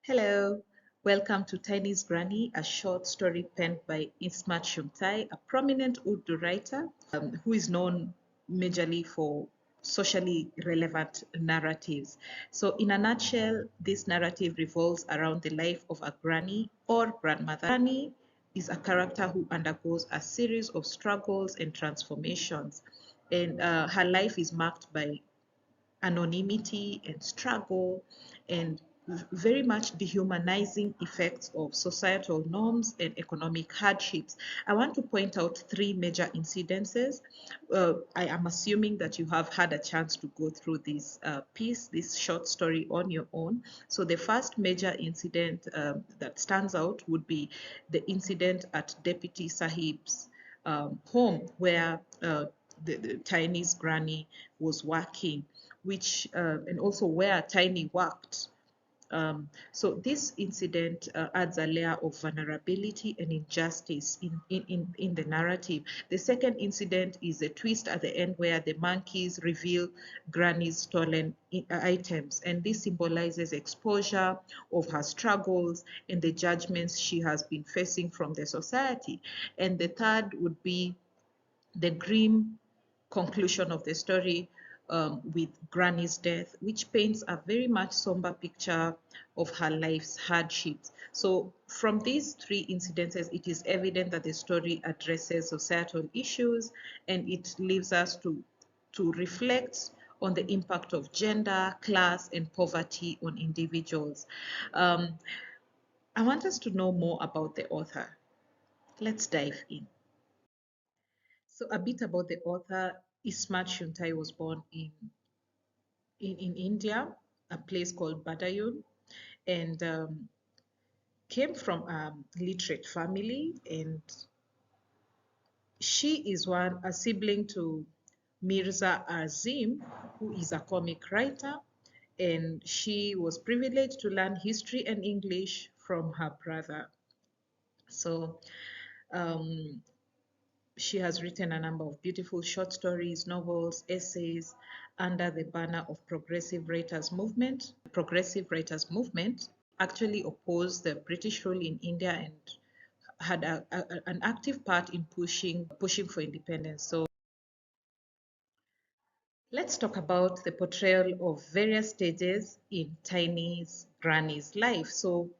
Hello, welcome to Tiny's Granny, a short story penned by Ismat Chughtai, a prominent Urdu writer who is known majorly for socially relevant narratives. So, in a nutshell, this narrative revolves around the life of a granny or grandmother. Granny is a character who undergoes a series of struggles and transformations, and her life is marked by anonymity and struggle and very much dehumanizing effects of societal norms and economic hardships. I want to point out three major incidences. I am assuming that you have had a chance to go through this this short story on your own. So the first major incident that stands out would be the incident at Deputy Sahib's home where the Chinese granny was working, which and also where Tiny worked. So this incident adds a layer of vulnerability and injustice in the narrative. The second incident is a twist at the end where the monkeys reveal Granny's stolen items, and this symbolizes exposure of her struggles and the judgments she has been facing from the society. And the third would be the grim conclusion of the story with Granny's death, which paints a very much somber picture of her life's hardships. So from these three incidences, it is evident that the story addresses societal issues, and it leaves us to reflect on the impact of gender, class, and poverty on individuals. I want us to know more about the author. Let's dive in. So a bit about the author. Ismat Chughtai was born in India, a place called Badayun, and came from a literate family. And she is a sibling to Mirza Azim, who is a comic writer, and she was privileged to learn history and English from her brother. So she has written a number of beautiful short stories, novels, essays under the banner of Progressive Writers Movement. Progressive Writers Movement actually opposed the British rule in India and had an active part in pushing for independence. So let's talk about the portrayal of various stages in Tiny's granny's life. So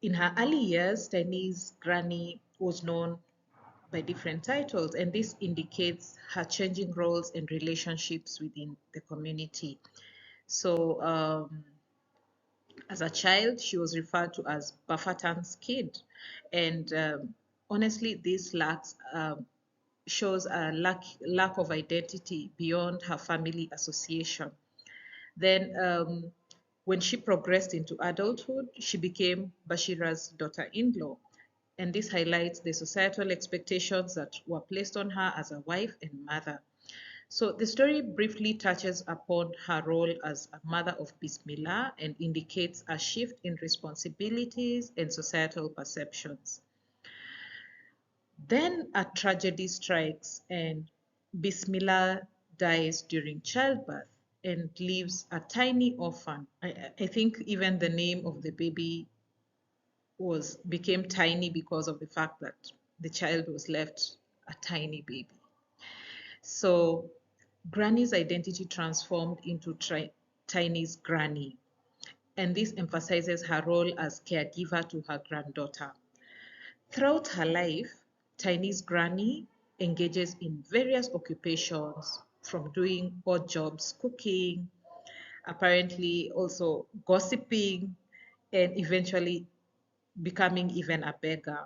in her early years, Tiny's granny was known by different titles, and this indicates her changing roles and relationships within the community. So as a child, she was referred to as Bafatan's kid, and honestly, this shows a lack of identity beyond her family association. Then when she progressed into adulthood, she became Bashira's daughter-in-law, and this highlights the societal expectations that were placed on her as a wife and mother. So the story briefly touches upon her role as a mother of Bismillah and indicates a shift in responsibilities and societal perceptions. Then a tragedy strikes, and Bismillah dies during childbirth and leaves a tiny orphan. I think even the name of the baby became tiny because of the fact that the child was left a tiny baby. So Granny's identity transformed into Tiny's granny, and this emphasizes her role as caregiver to her granddaughter. Throughout her life, Tiny's granny engages in various occupations, from doing odd jobs, cooking, apparently also gossiping, and eventually becoming even a beggar.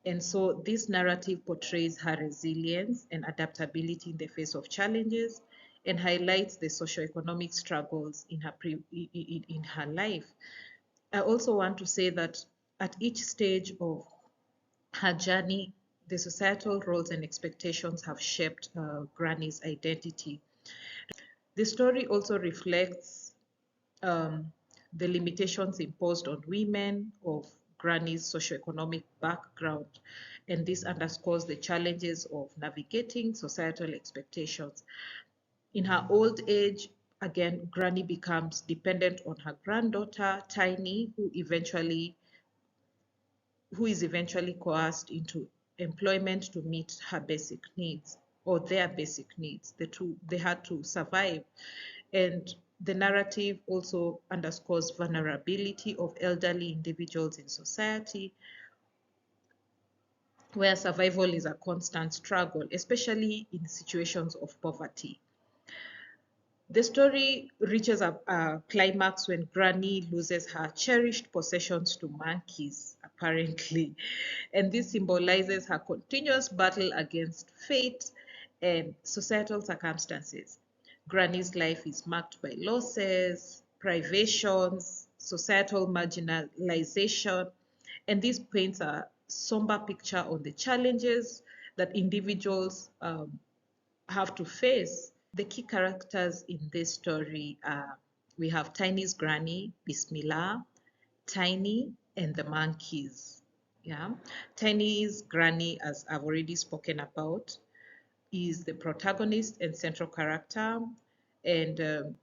And so this narrative portrays her resilience and adaptability in the face of challenges and highlights the socioeconomic struggles in her life. I also want to say that at each stage of her journey, the societal roles and expectations have shaped Granny's identity. The story also reflects the limitations imposed on women of Granny's socioeconomic background, and this underscores the challenges of navigating societal expectations. In her old age, again, Granny becomes dependent on her granddaughter, Tiny, who is eventually coerced into employment to meet her basic needs or their basic needs. They had to survive. And the narrative also underscores vulnerability of elderly individuals in society, where survival is a constant struggle, especially in situations of poverty. The story reaches a climax when Granny loses her cherished possessions to monkeys, apparently. And this symbolizes her continuous battle against fate and societal circumstances. Granny's life is marked by losses, privations, societal marginalization, and this paints a somber picture on the challenges that individuals have to face. The key characters in this story are, we have Tiny's granny, Bismillah, Tiny, and the monkeys. Yeah, Tiny's granny, as I've already spoken about, is the protagonist and central character, and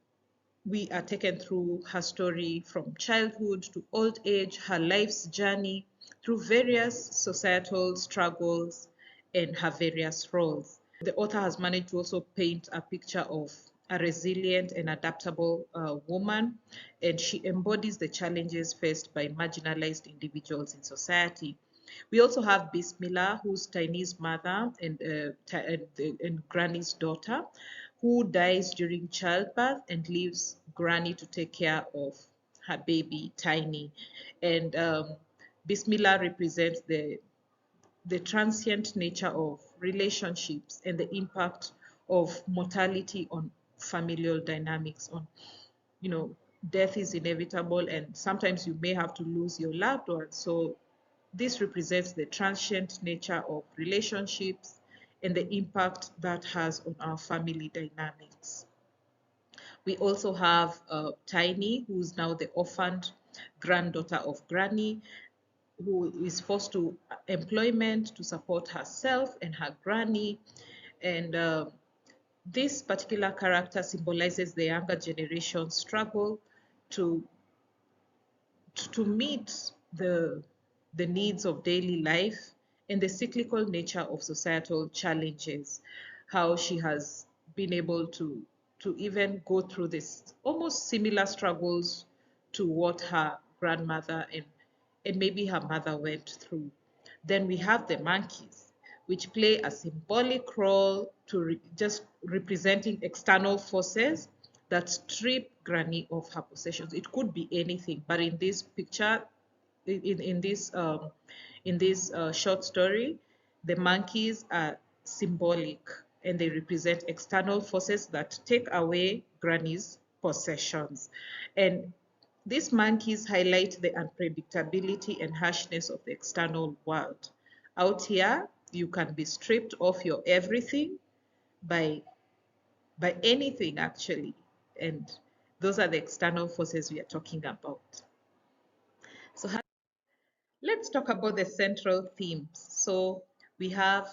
we are taken through her story from childhood to old age, her life's journey through various societal struggles and her various roles. The author has managed to also paint a picture of a resilient and adaptable woman, and she embodies the challenges faced by marginalized individuals in society. We also have Bismillah, who's Tiny's mother and Granny's daughter, who dies during childbirth and leaves Granny to take care of her baby, Tiny. And Bismillah represents the transient nature of relationships and the impact of mortality on familial dynamics. On, you know, death is inevitable, and sometimes you may have to lose your loved ones. So this represents the transient nature of relationships and the impact that has on our family dynamics. We also have Tiny, who's now the orphaned granddaughter of Granny, who is forced to employment to support herself and her granny. And this particular character symbolizes the younger generation's struggle to meet the needs of daily life and the cyclical nature of societal challenges, how she has been able to even go through this almost similar struggles to what her grandmother and maybe her mother went through. Then we have the monkeys, which play a symbolic role to just representing external forces that strip Granny of her possessions. It could be anything, but in this picture, in this short story, the monkeys are symbolic and they represent external forces that take away Granny's possessions. And these monkeys highlight the unpredictability and harshness of the external world. Out here, you can be stripped of your everything by anything actually. And those are the external forces we are talking about. So let's talk about the central themes. So we have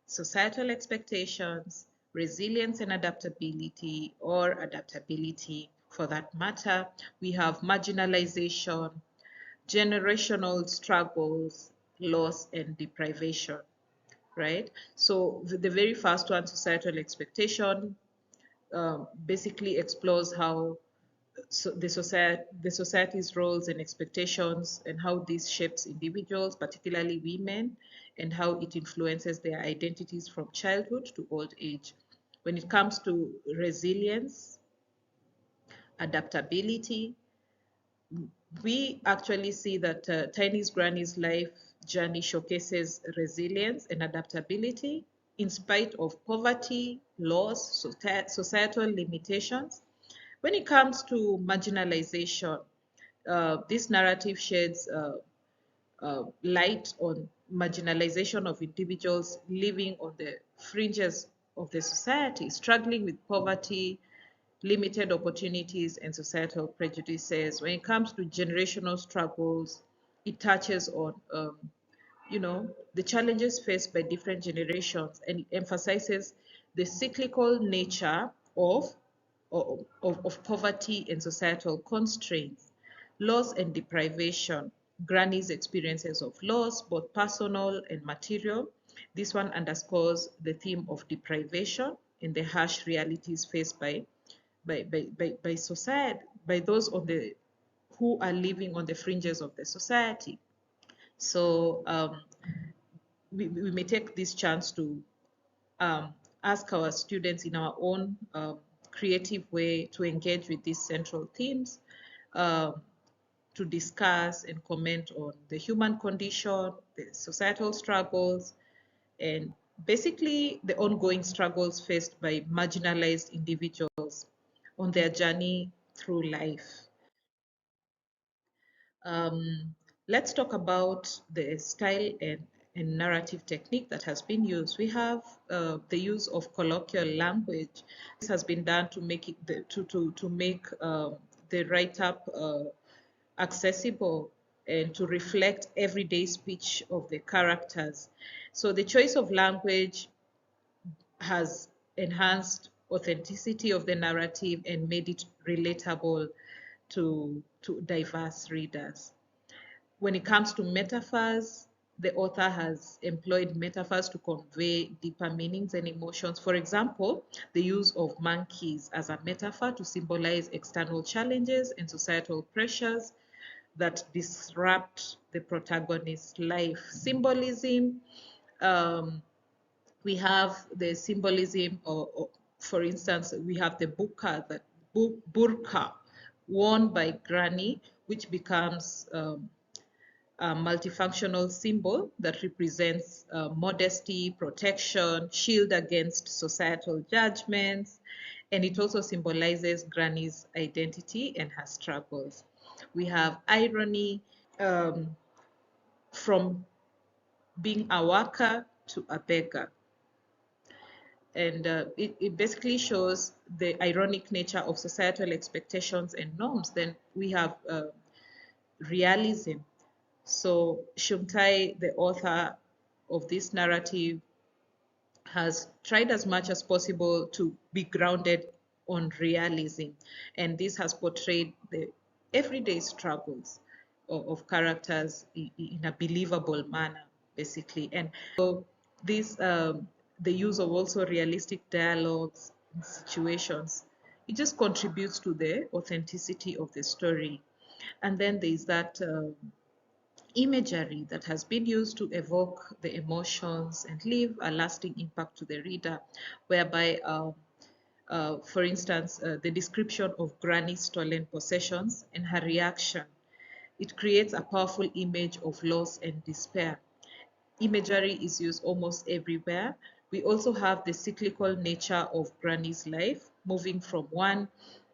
societal expectations, resilience and adaptability, or adaptability for that matter. We have marginalization, generational struggles, loss, and deprivation, right? So the very first one, societal expectation, basically explores how the society's roles and expectations and how this shapes individuals, particularly women, and how it influences their identities from childhood to old age. When it comes to resilience, adaptability, we actually see that Tiny's Granny's life journey showcases resilience and adaptability in spite of poverty, loss, societal limitations. When it comes to marginalization, this narrative sheds light on marginalization of individuals living on the fringes of the society, struggling with poverty, limited opportunities, and societal prejudices. When it comes to generational struggles, it touches on the challenges faced by different generations, and it emphasizes the cyclical nature of of poverty and societal constraints, loss and deprivation. Granny's experiences of loss, both personal and material. This one underscores the theme of deprivation and the harsh realities faced by society, by those on the who are living on the fringes of the society. So we may take this chance to ask our students in our own creative way to engage with these central themes, to discuss and comment on the human condition, the societal struggles, and basically the ongoing struggles faced by marginalized individuals on their journey through life. Let's talk about the style and narrative technique that has been used. We have the use of colloquial language. This has been done to make it to make the write-up accessible and to reflect everyday speech of the characters. So the choice of language has enhanced authenticity of the narrative and made it relatable to diverse readers. When it comes to metaphors, the author has employed metaphors to convey deeper meanings and emotions. For example, the use of monkeys as a metaphor to symbolize external challenges and societal pressures that disrupt the protagonist's life. Symbolism, we have the symbolism, for instance, we have the burqa worn by Granny, which becomes a multifunctional symbol that represents modesty, protection, shield against societal judgments, and it also symbolizes Granny's identity and her struggles. We have irony, from being a worker to a beggar. And it basically shows the ironic nature of societal expectations and norms. Then we have realism. So Chughtai, the author of this narrative, has tried as much as possible to be grounded on realism. And this has portrayed the everyday struggles of characters in a believable manner, basically. And so this, the use of also realistic dialogues and situations, it just contributes to the authenticity of the story. And then there's that imagery that has been used to evoke the emotions and leave a lasting impact to the reader, whereby, for instance, the description of Granny's stolen possessions and her reaction, it creates a powerful image of loss and despair. Imagery is used almost everywhere. We also have the cyclical nature of Granny's life, moving from one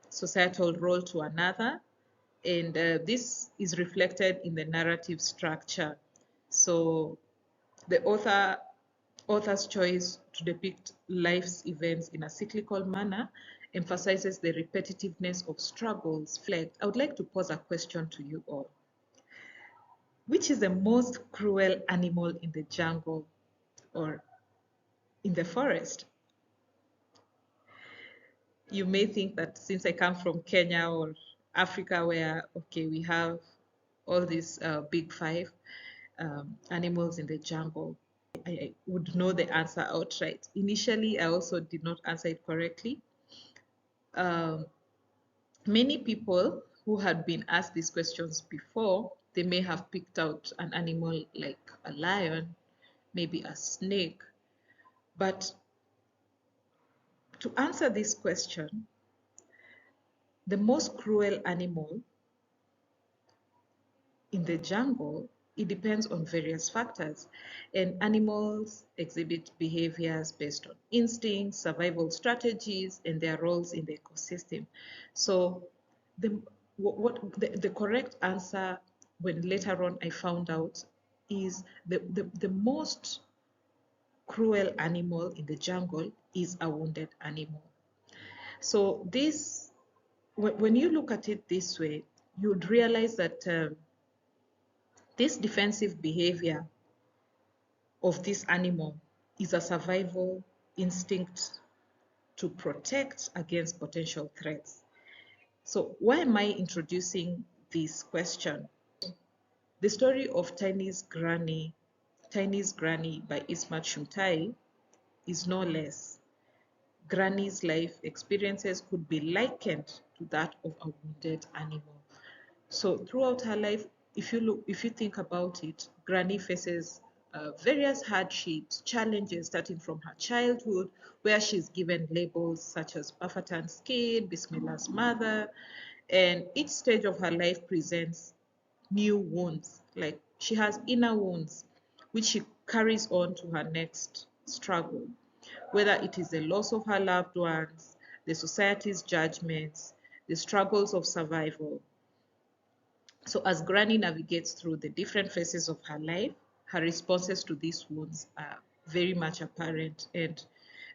societal role to another, and this is reflected in the narrative structure. So the author's choice to depict life's events in a cyclical manner emphasizes the repetitiveness of struggles. I would like to pose a question to you all. Which is the most cruel animal in the jungle or in the forest? You may think that since I come from Kenya or Africa, where, okay, we have all these big five animals in the jungle, I would know the answer outright. Initially, I also did not answer it correctly. Many people who had been asked these questions before, they may have picked out an animal like a lion, maybe a snake. But to answer this question, the most cruel animal in the jungle, it depends on various factors, and animals exhibit behaviors based on instincts, survival strategies, and their roles in the ecosystem. So the correct answer, when later on I found out, is the most cruel animal in the jungle is a wounded animal. So this, when you look at it this way, you would realize that this defensive behavior of this animal is a survival instinct to protect against potential threats. So why am I introducing this question? The story of Tiny's Granny by Ismat Chughtai is no less. Granny's life experiences could be likened to that of a wounded animal. So throughout her life, if you think about it, Granny faces various hardships, challenges starting from her childhood, where she's given labels such as Bafatan kid, Bismillah's mother, and each stage of her life presents new wounds. Like she has inner wounds, which she carries on to her next struggle, whether it is the loss of her loved ones, the society's judgments, the struggles of survival. So as Granny navigates through the different phases of her life, her responses to these wounds are very much apparent, and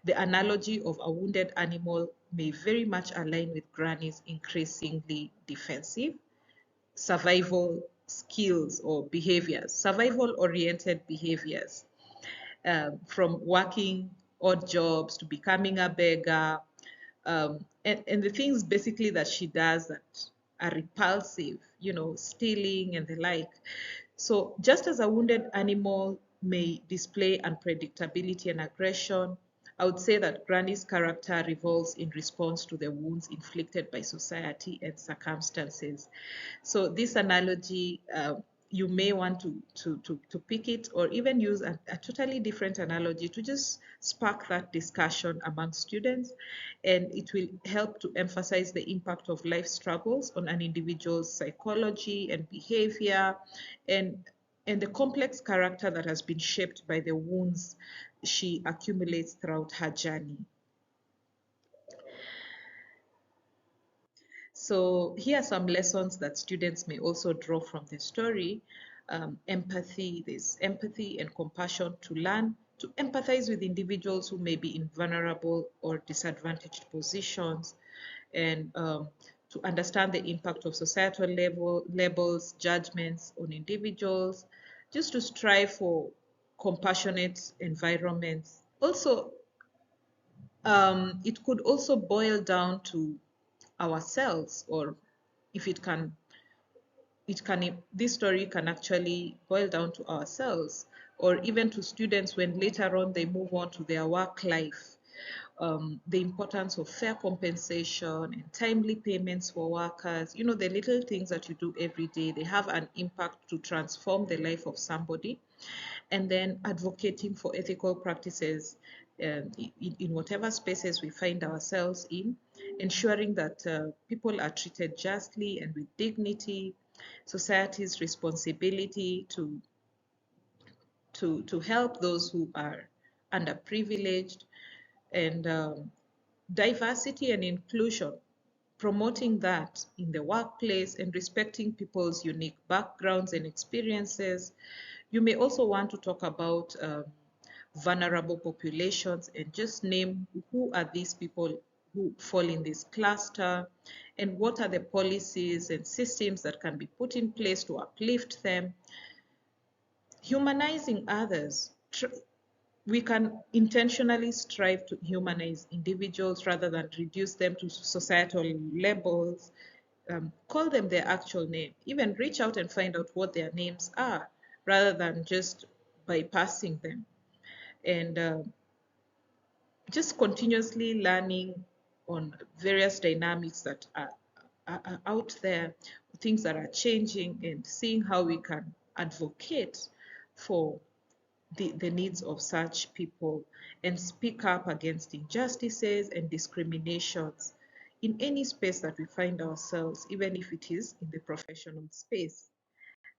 the analogy of a wounded animal may very much align with Granny's increasingly defensive survival skills or behaviors, survival-oriented behaviors, from working odd jobs to becoming a beggar, and the things basically that she does that are repulsive, stealing and the like. So just as a wounded animal may display unpredictability and aggression, I would say that Granny's character revolves in response to the wounds inflicted by society and circumstances. So this analogy, you may want to pick it or even use a totally different analogy to just spark that discussion among students, and it will help to emphasize the impact of life struggles on an individual's psychology and behavior, and the complex character that has been shaped by the wounds she accumulates throughout her journey. So here are some lessons that students may also draw from the story. Empathy, there's empathy and compassion to learn to empathize with individuals who may be in vulnerable or disadvantaged positions, and to understand the impact of societal labels, judgments on individuals, just to strive for compassionate environments. Also, it could also boil down to ourselves, or if this story can actually boil down to ourselves, or even to students when later on they move on to their work life. The importance of fair compensation and timely payments for workers, the little things that you do every day, they have an impact to transform the life of somebody. And then advocating for ethical practices in whatever spaces we find ourselves in, ensuring that people are treated justly and with dignity, society's responsibility to help those who are underprivileged, and diversity and inclusion, promoting that in the workplace and respecting people's unique backgrounds and experiences. You may also want to talk about vulnerable populations and just name who are these people who fall in this cluster, and what are the policies and systems that can be put in place to uplift them. Humanizing others. We can intentionally strive to humanize individuals rather than reduce them to societal labels. Call them their actual name, even reach out and find out what their names are rather than just bypassing them. And just continuously learning on various dynamics that are out there, things that are changing, and seeing how we can advocate for the needs of such people and speak up against injustices and discriminations in any space that we find ourselves, even if it is in the professional space.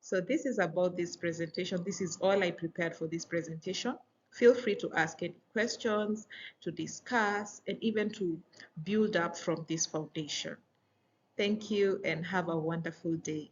So this is about this presentation. This is all I prepared for this presentation. Feel free to ask any questions, to discuss, and even to build up from this foundation. Thank you and have a wonderful day.